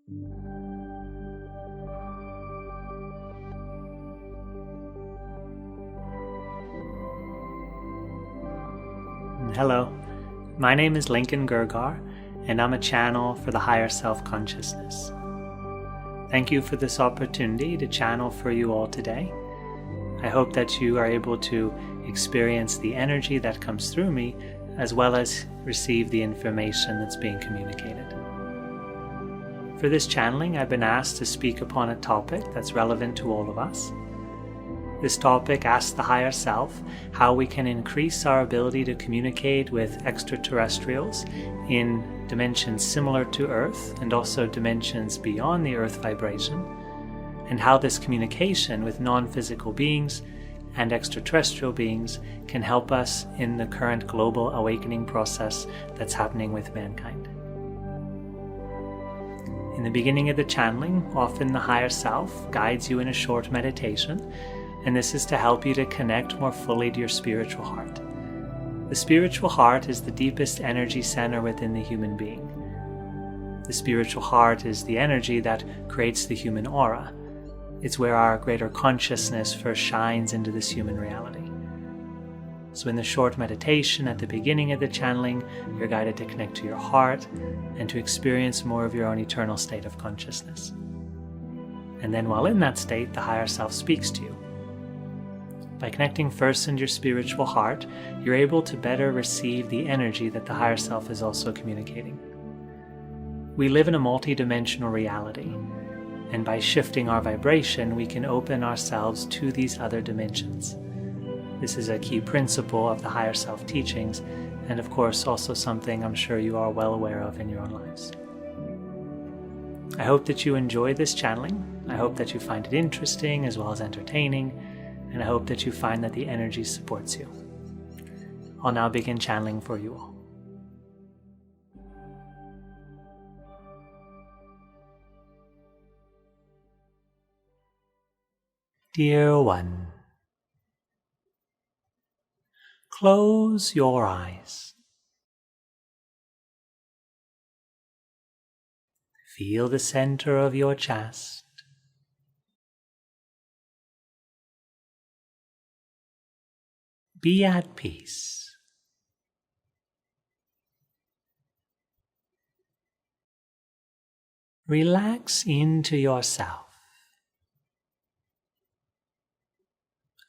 Hello, my name is Lincoln Gurgar, and I'm a channel for the higher self-consciousness. Thank you for this opportunity to channel for you all today. I hope that you are able to experience the energy that comes through me, as well as receive the information that's being communicated. For this channeling, I've been asked to speak upon a topic that's relevant to all of us. This topic asks the higher self how we can increase our ability to communicate with extraterrestrials in dimensions similar to Earth and also dimensions beyond the Earth vibration, and how this communication with non-physical beings and extraterrestrial beings can help us in the current global awakening process that's happening with mankind. In the beginning of the channeling, often the higher self guides you in a short meditation, and this is to help you to connect more fully to your spiritual heart. The spiritual heart is the deepest energy center within the human being. The spiritual heart is the energy that creates the human aura. It's where our greater consciousness first shines into this human reality. So in the short meditation at the beginning of the channeling, you're guided to connect to your heart and to experience more of your own eternal state of consciousness. And then while in that state, the higher self speaks to you. By connecting first into your spiritual heart, you're able to better receive the energy that the higher self is also communicating. We live in a multi-dimensional reality, and by shifting our vibration, we can open ourselves to these other dimensions. This is a key principle of the higher self teachings, and of course also something I'm sure you are well aware of in your own lives. I hope that you enjoy this channeling. I hope that you find it interesting as well as entertaining, and I hope that you find that the energy supports you. I'll now begin channeling for you all. Dear one, close your eyes. Feel the center of your chest. Be at peace. Relax into yourself.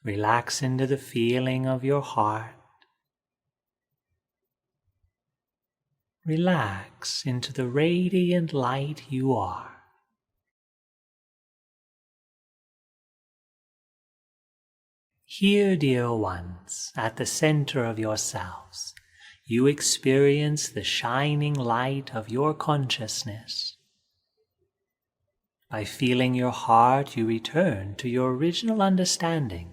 Relax into the feeling of your heart. Relax into the radiant light you are. Here, dear ones, at the center of yourselves, you experience the shining light of your consciousness. By feeling your heart, you return to your original understanding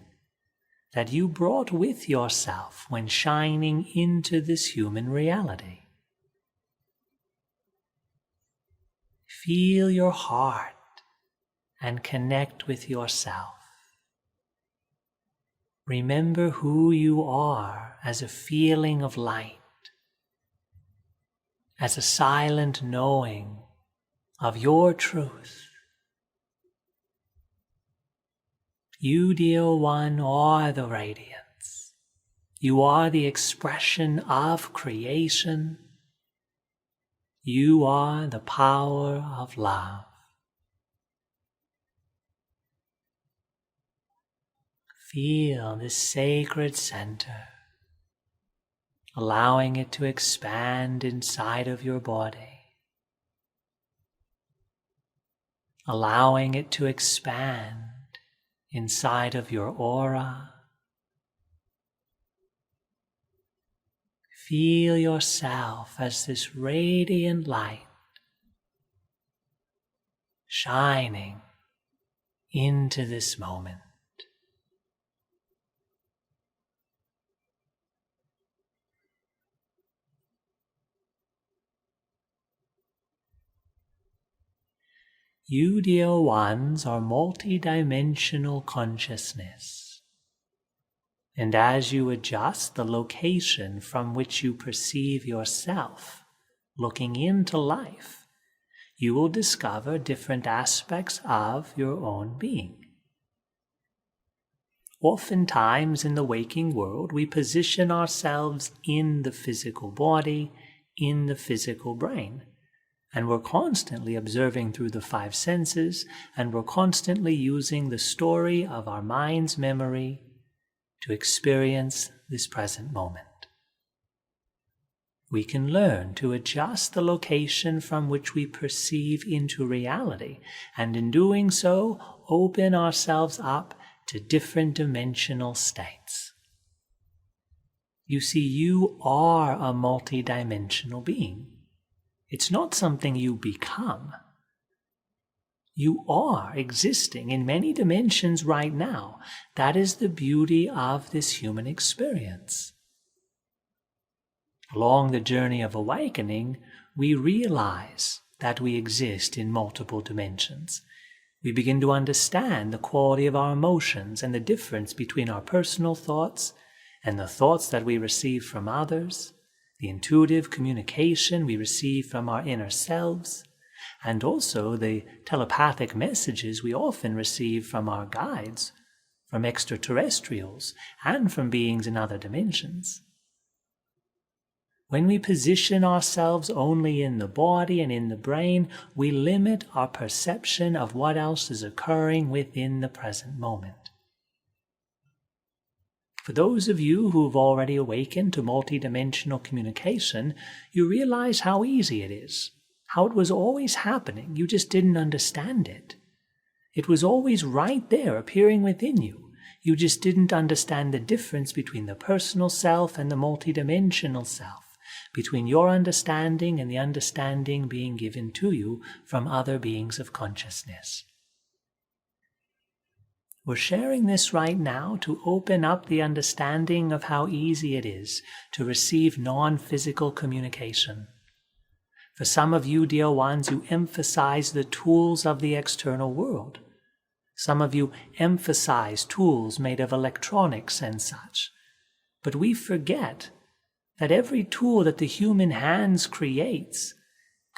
that you brought with yourself when shining into this human reality. Feel your heart and connect with yourself. Remember who you are as a feeling of light, as a silent knowing of your truth. You, dear one, are the radiance. You are the expression of creation. You are the power of love. Feel this sacred center, allowing it to expand inside of your body, allowing it to expand inside of your aura. Feel yourself as this radiant light shining into this moment. You, dear ones, are multidimensional consciousness. And as you adjust the location from which you perceive yourself looking into life, you will discover different aspects of your own being. Oftentimes in the waking world, we position ourselves in the physical body, in the physical brain. And we're constantly observing through the five senses, and we're constantly using the story of our mind's memory to experience this present moment. We can learn to adjust the location from which we perceive into reality, and in doing so, open ourselves up to different dimensional states. You see, you are a multidimensional being. It's not something you become. You are existing in many dimensions right now. That is the beauty of this human experience. Along the journey of awakening, we realize that we exist in multiple dimensions. We begin to understand the quality of our emotions and the difference between our personal thoughts and the thoughts that we receive from others, the intuitive communication we receive from our inner selves, and also the telepathic messages we often receive from our guides, from extraterrestrials, and from beings in other dimensions. When we position ourselves only in the body and in the brain, we limit our perception of what else is occurring within the present moment. For those of you who have already awakened to multidimensional communication, you realize how easy it is, how it was always happening. You just didn't understand it. It was always right there, appearing within you. You just didn't understand the difference between the personal self and the multidimensional self, between your understanding and the understanding being given to you from other beings of consciousness. We're sharing this right now to open up the understanding of how easy it is to receive non-physical communication. For some of you, dear ones, you emphasize the tools of the external world. Some of you emphasize tools made of electronics and such. But we forget that every tool that the human hands creates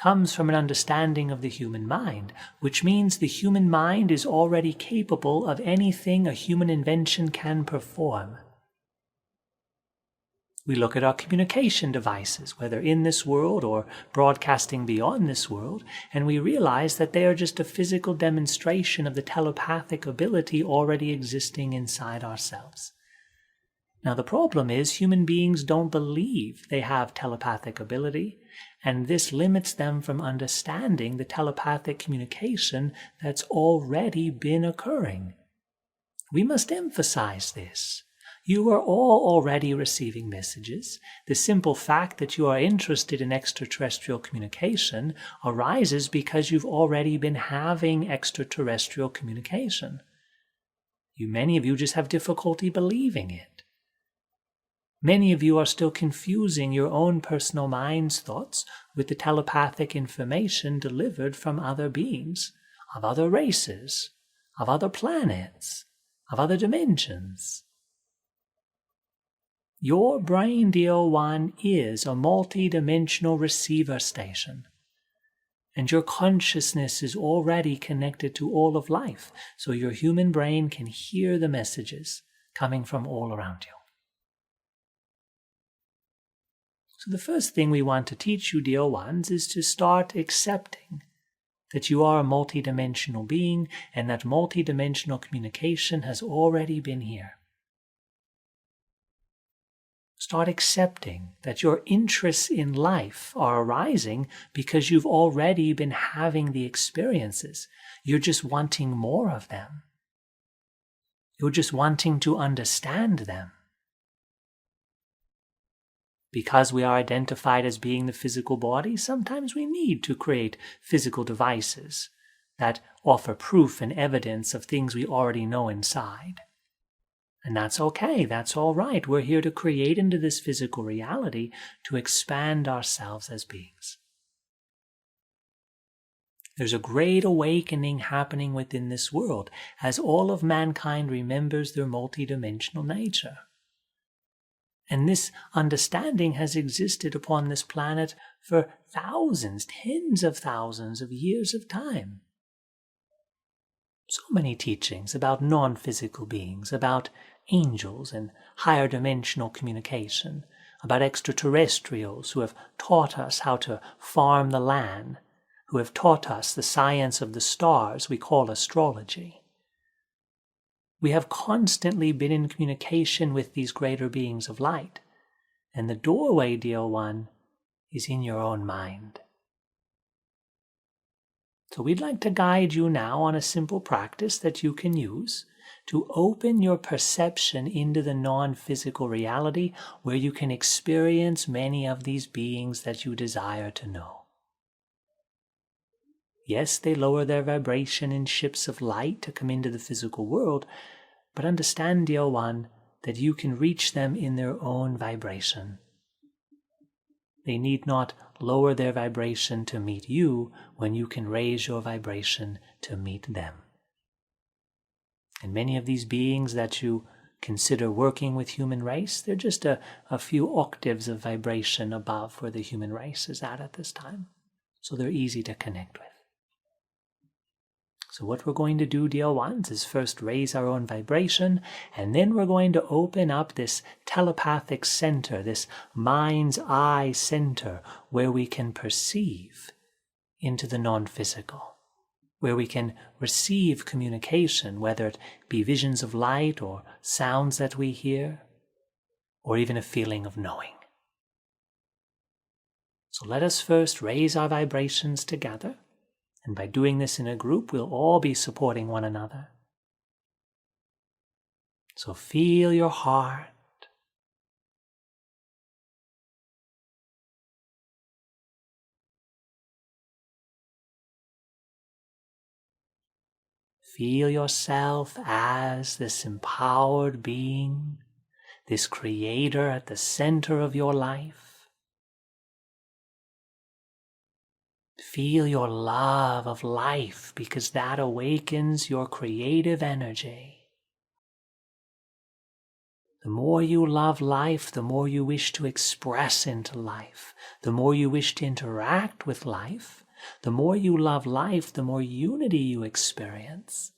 comes from an understanding of the human mind, which means the human mind is already capable of anything a human invention can perform. We look at our communication devices, whether in this world or broadcasting beyond this world, and we realize that they are just a physical demonstration of the telepathic ability already existing inside ourselves. Now the problem is human beings don't believe they have telepathic ability, and this limits them from understanding the telepathic communication that's already been occurring. We must emphasize this. You are all already receiving messages. The simple fact that you are interested in extraterrestrial communication arises because you've already been having extraterrestrial communication. Many of you just have difficulty believing it. Many of you are still confusing your own personal mind's thoughts with the telepathic information delivered from other beings, of other races, of other planets, of other dimensions. Your brain, dear one, is a multi-dimensional receiver station, and your consciousness is already connected to all of life, so your human brain can hear the messages coming from all around you. So the first thing we want to teach you, dear ones, is to start accepting that you are a multidimensional being and that multidimensional communication has already been here. Start accepting that your interests in life are arising because you've already been having the experiences. You're just wanting more of them. You're just wanting to understand them. Because we are identified as being the physical body, sometimes we need to create physical devices that offer proof and evidence of things we already know inside. And that's okay, that's all right. We're here to create into this physical reality to expand ourselves as beings. There's a great awakening happening within this world as all of mankind remembers their multidimensional nature. And this understanding has existed upon this planet for thousands, tens of thousands of years of time. So many teachings about non-physical beings, about angels and higher dimensional communication, about extraterrestrials who have taught us how to farm the land, who have taught us the science of the stars we call astrology. We have constantly been in communication with these greater beings of light, and the doorway, dear one, is in your own mind. So we'd like to guide you now on a simple practice that you can use to open your perception into the non-physical reality where you can experience many of these beings that you desire to know. Yes, they lower their vibration in ships of light to come into the physical world, but understand, dear one, that you can reach them in their own vibration. They need not lower their vibration to meet you when you can raise your vibration to meet them. And many of these beings that you consider working with human race, they're just a few octaves of vibration above where the human race is at this time. So they're easy to connect with. So what we're going to do, dear ones, is first raise our own vibration, and then we're going to open up this telepathic center, this mind's eye center, where we can perceive into the non-physical, where we can receive communication, whether it be visions of light or sounds that we hear, or even a feeling of knowing. So let us first raise our vibrations together. And by doing this in a group, we'll all be supporting one another. So feel your heart. Feel yourself as this empowered being, this creator at the center of your life. Feel your love of life, because that awakens your creative energy. The more you love life, the more you wish to express into life. The more you wish to interact with life. The more you love life, the more unity you experience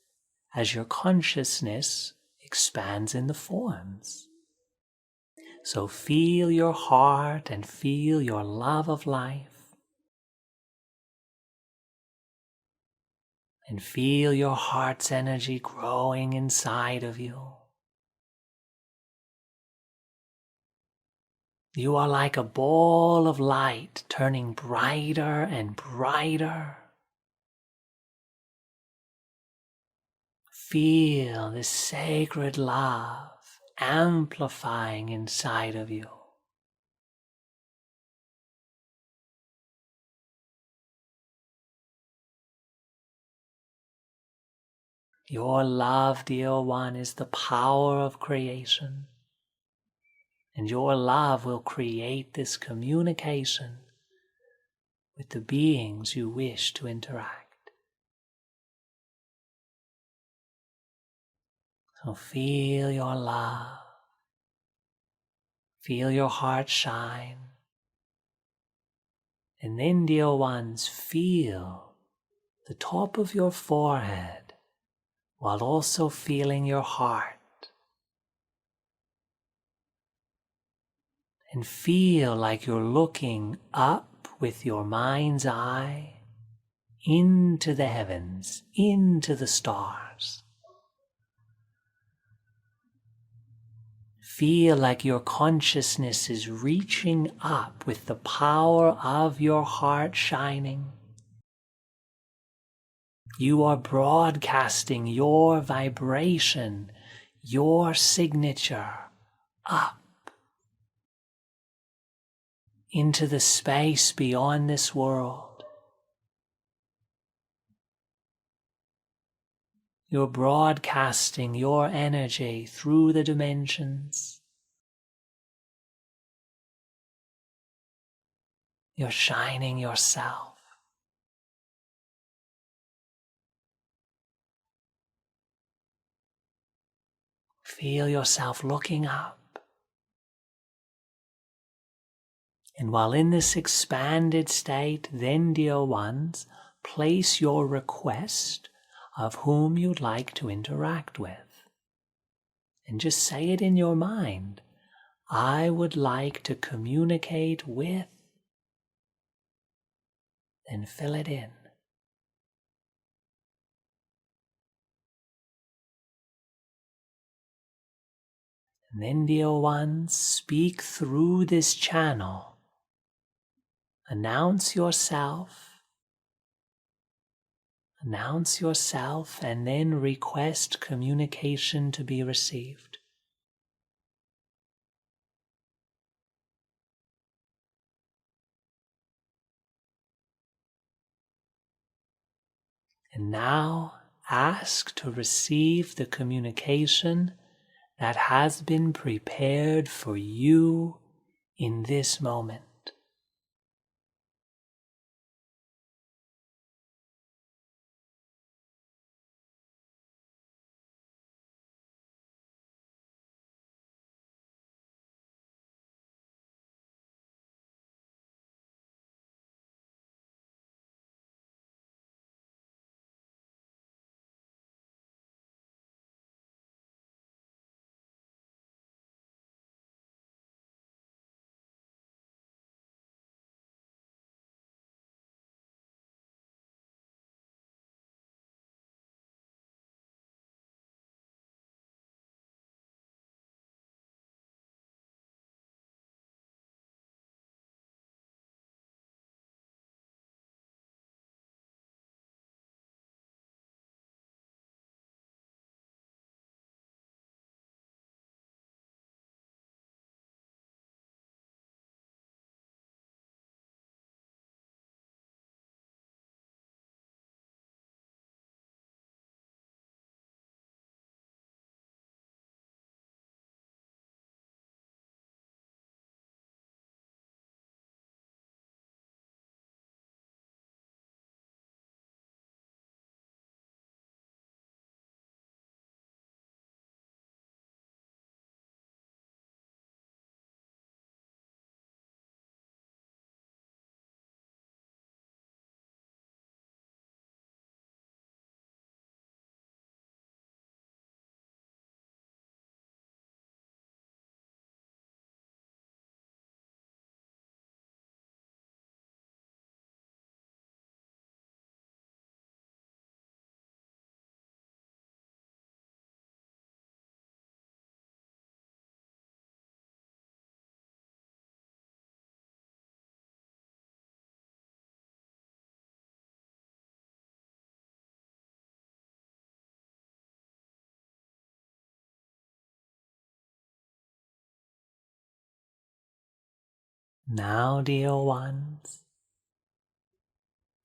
as your consciousness expands in the forms. So feel your heart and feel your love of life. And feel your heart's energy growing inside of you. You are like a ball of light turning brighter and brighter. Feel this sacred love amplifying inside of you. Your love, dear one, is the power of creation. And your love will create this communication with the beings you wish to interact. So feel your love. Feel your heart shine. And then, dear ones, feel the top of your forehead while also feeling your heart. And feel like you're looking up with your mind's eye into the heavens, into the stars. Feel like your consciousness is reaching up with the power of your heart shining. You are broadcasting your vibration, your signature, up into the space beyond this world. You're broadcasting your energy through the dimensions. You're shining yourself. Feel yourself looking up And while in this expanded state, then, dear ones, place your request of whom you'd like to interact with. And just say it in your mind. I would like to communicate with. Then fill it in. And then, dear ones, speak through this channel. Announce yourself, and then request communication to be received. And now ask to receive the communication that has been prepared for you in this moment. Now, dear ones,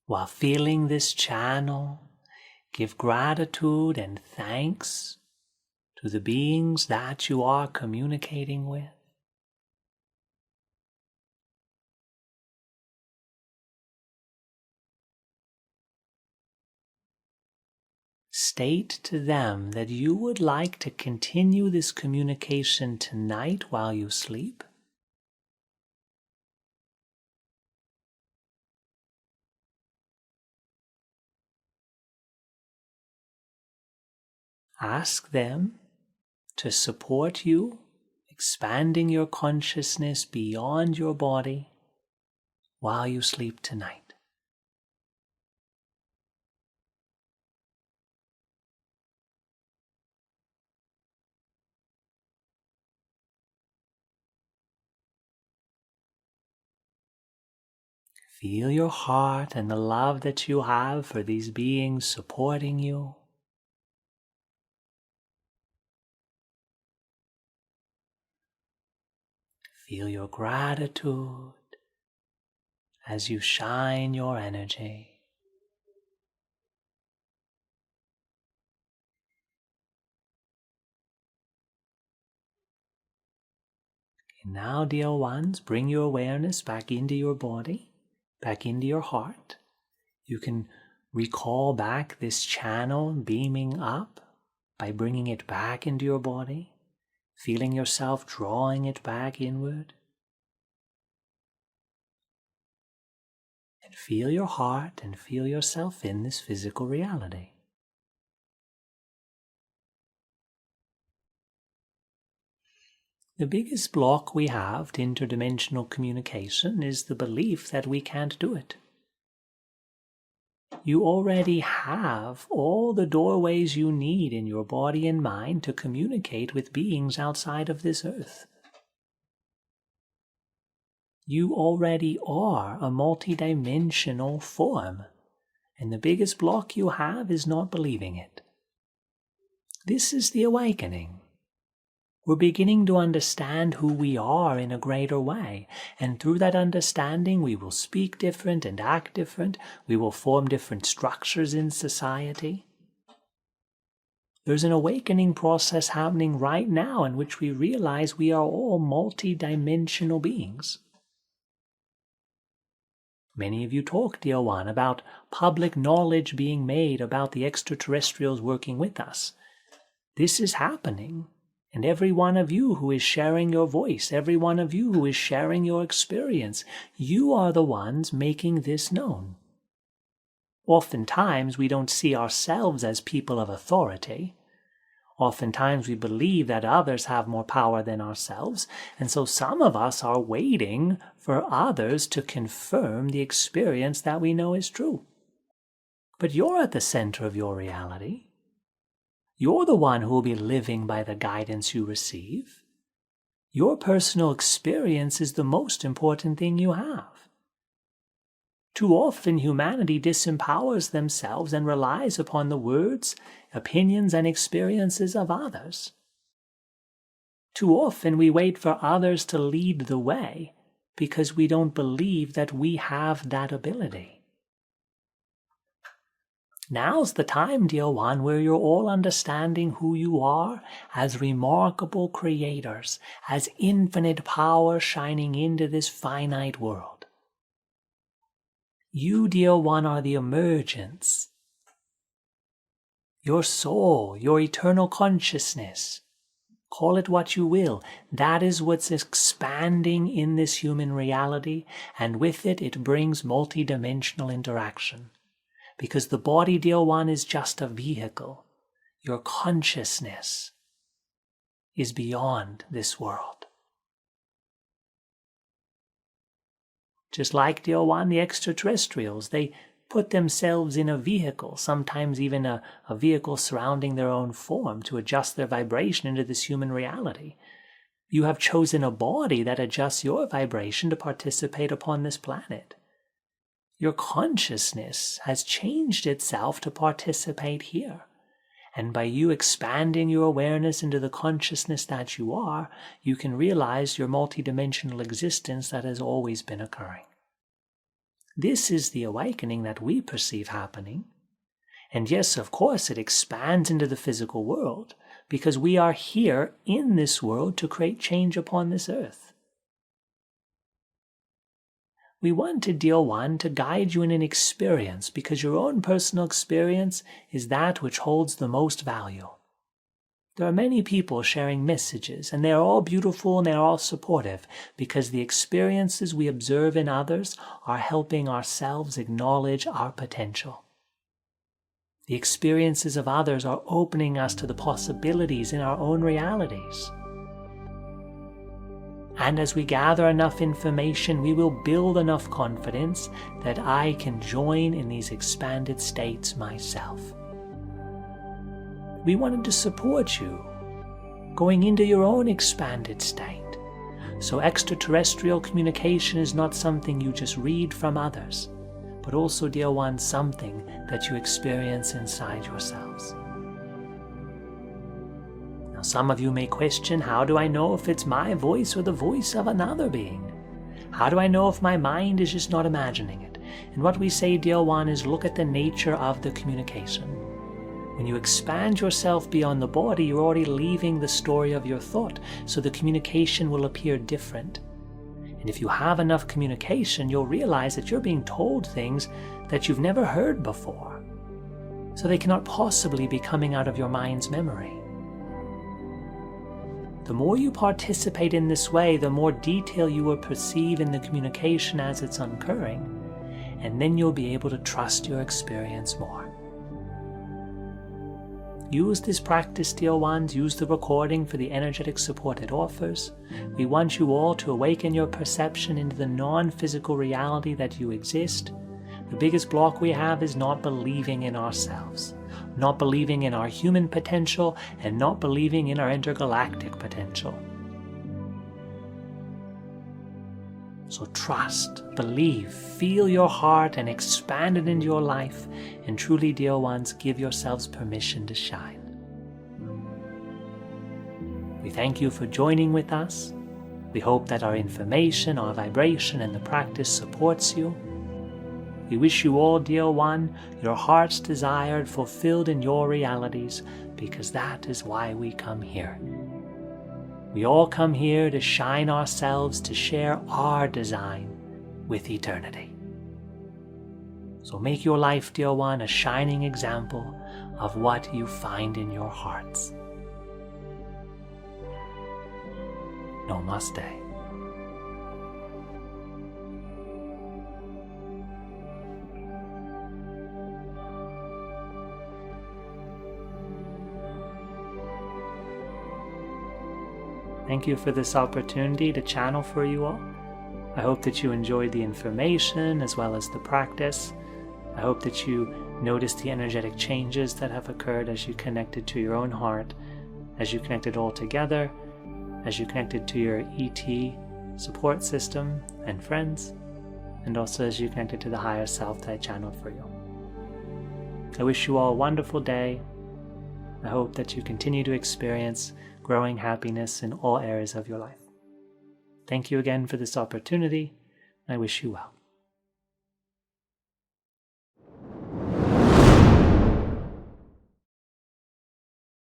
while feeling this channel, give gratitude and thanks to the beings that you are communicating with. State to them that you would like to continue this communication tonight while you sleep. Ask them to support you, expanding your consciousness beyond your body while you sleep tonight. Feel your heart and the love that you have for these beings supporting you. Feel your gratitude as you shine your energy. And now, dear ones, bring your awareness back into your body, back into your heart. You can recall back this channel beaming up by bringing it back into your body, feeling yourself drawing it back inward. Feel your heart and feel yourself in this physical reality. The biggest block we have to interdimensional communication is the belief that we can't do it. You already have all the doorways you need in your body and mind to communicate with beings outside of this earth. You already are a multidimensional form, and the biggest block you have is not believing it. This is the awakening. We're beginning to understand who we are in a greater way, and through that understanding we will speak different and act different. We will form different structures in society. There's an awakening process happening right now in which we realize we are all multidimensional beings. Many of you talk, dear one, about public knowledge being made about the extraterrestrials working with us. This is happening. And every one of you who is sharing your voice, every one of you who is sharing your experience, you are the ones making this known. Oftentimes, we don't see ourselves as people of authority. Oftentimes, we believe that others have more power than ourselves, and so some of us are waiting for others to confirm the experience that we know is true. But you're at the center of your reality. You're the one who will be living by the guidance you receive. Your personal experience is the most important thing you have. Too often humanity disempowers themselves and relies upon the words, opinions, and experiences of others. Too often we wait for others to lead the way because we don't believe that we have that ability. Now's the time, dear one, where you're all understanding who you are as remarkable creators, as infinite power shining into this finite world. You, dear one, are the emergence. Your soul, your eternal consciousness, call it what you will, that is what's expanding in this human reality, and with it, it brings multidimensional interaction. Because the body, dear one, is just a vehicle. Your consciousness is beyond this world. Just like, dear one, the extraterrestrials, they put themselves in a vehicle, sometimes even a vehicle surrounding their own form to adjust their vibration into this human reality. You have chosen a body that adjusts your vibration to participate upon this planet. Your consciousness has changed itself to participate here. And by you expanding your awareness into the consciousness that you are, you can realize your multidimensional existence that has always been occurring. This is the awakening that we perceive happening. And yes, of course, it expands into the physical world because we are here in this world to create change upon this earth. We wanted, dear one, to guide you in an experience because your own personal experience is that which holds the most value. There are many people sharing messages, and they are all beautiful and they are all supportive because the experiences we observe in others are helping ourselves acknowledge our potential. The experiences of others are opening us to the possibilities in our own realities. And as we gather enough information, we will build enough confidence that I can join in these expanded states myself. We wanted to support you going into your own expanded state. So extraterrestrial communication is not something you just read from others, but also, dear one, something that you experience inside yourselves. Some of you may question, how do I know if it's my voice or the voice of another being? How do I know if my mind is just not imagining it? And what we say, dear one, is look at the nature of the communication. When you expand yourself beyond the body, you're already leaving the story of your thought, so the communication will appear different. And if you have enough communication, you'll realize that you're being told things that you've never heard before. So they cannot possibly be coming out of your mind's memory. The more you participate in this way, the more detail you will perceive in the communication as it's occurring. and then you'll be able to trust your experience more. Use this practice, dear ones. Use the recording for the energetic support it offers. We want you all to awaken your perception into the non-physical reality that you exist. The biggest block we have is not believing in ourselves, not believing in our human potential, and not believing in our intergalactic potential. So trust, believe, feel your heart and expand it into your life, and truly, dear ones, give yourselves permission to shine. We thank you for joining with us. We hope that our information, our vibration, and the practice supports you. We wish you all, dear one, your heart's desire fulfilled in your realities, because that is why we come here. We all come here to shine ourselves, to share our design with eternity. So make your life, dear one, a shining example of what you find in your hearts. Namaste. Thank you for this opportunity to channel for you all. I hope that you enjoyed the information as well as the practice. I hope that you noticed the energetic changes that have occurred as you connected to your own heart, as you connected all together, as you connected to your ET support system and friends, and also as you connected to the higher self that I channeled for you. I wish you all a wonderful day. I hope that you continue to experience growing happiness in all areas of your life. Thank you again for this opportunity. I wish you well.